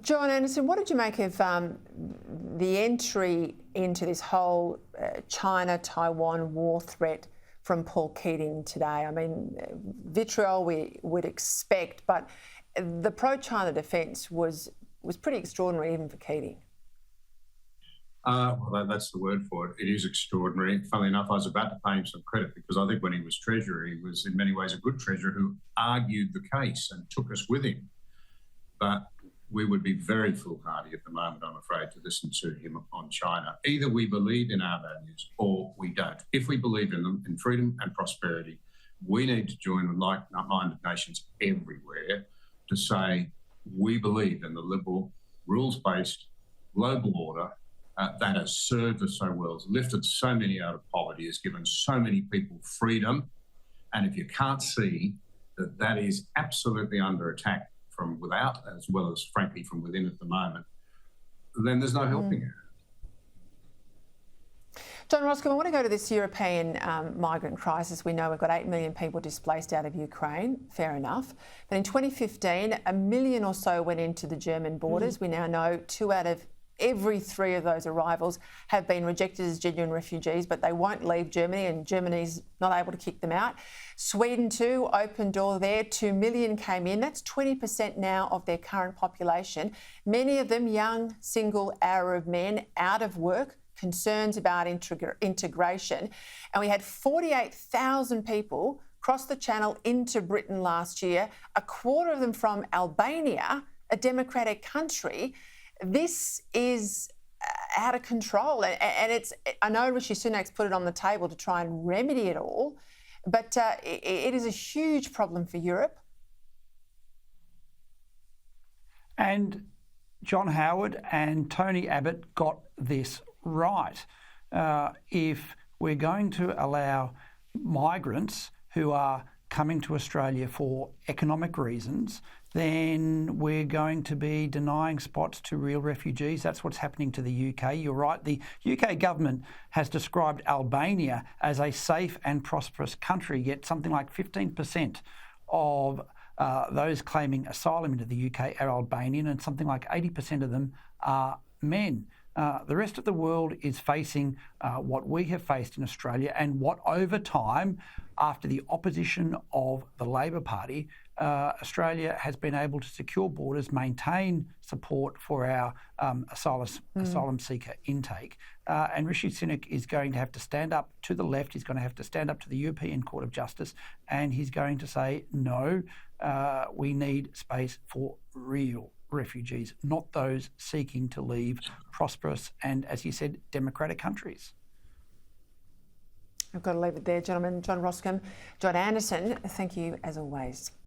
John Anderson, what did you make of the entry into this whole China-Taiwan war threat from Paul Keating today? I mean, vitriol we would expect, but the pro-China defence was pretty extraordinary even for Keating. Well, that's the word for it. It is extraordinary. Funnily enough, I was about to pay him some credit because I think when he was Treasurer, he was in many ways a good Treasurer who argued the case and took us with him. But we would be very foolhardy at the moment, I'm afraid, to listen to him on China. Either we believe in our values or we don't. If we believe in them, in freedom and prosperity, we need to join with like-minded nations everywhere to say we believe in the liberal, rules-based global order that has served us so well, has lifted so many out of poverty, has given so many people freedom. And if you can't see that that is absolutely under attack from without, as well as, frankly, from within at the moment, then there's no helping it. John Roscoe, I want to go to this European migrant crisis. We know we've got 8 million people displaced out of Ukraine, fair enough. But in 2015, 1 million or so went into the German borders. We now know 2 out of every 3 of those arrivals have been rejected as genuine refugees, but they won't leave Germany and Germany's not able to kick them out. Sweden too, open door there, 2 million came in. That's 20% now of their current population. Many of them young, single Arab men out of work, concerns about integration. And we had 48,000 people cross the channel into Britain last year, a quarter of them from Albania, a democratic country. This is out of control, and I know Rishi Sunak's put it on the table to try and remedy it all, but it is a huge problem for Europe. And John Howard and Tony Abbott got this right. If we're going to allow migrants who are coming to Australia for economic reasons, then we're going to be denying spots to real refugees. That's what's happening to the UK. You're right. The UK government has described Albania as a safe and prosperous country, yet something like 15% of those claiming asylum into the UK are Albanian, and something like 80% of them are men. The rest of the world is facing what we have faced in Australia, and what over time, after the opposition of the Labor Party, Australia has been able to secure borders, maintain support for our asylum seeker intake. And Rishi Sunak is going to have to stand up to the left. He's going to have to stand up to the European Court of Justice, and he's going to say, no, we need space for real refugees, not those seeking to leave prosperous and, as you said, democratic countries. I've got to leave it there, gentlemen. John Roscombe, John Anderson, thank you as always.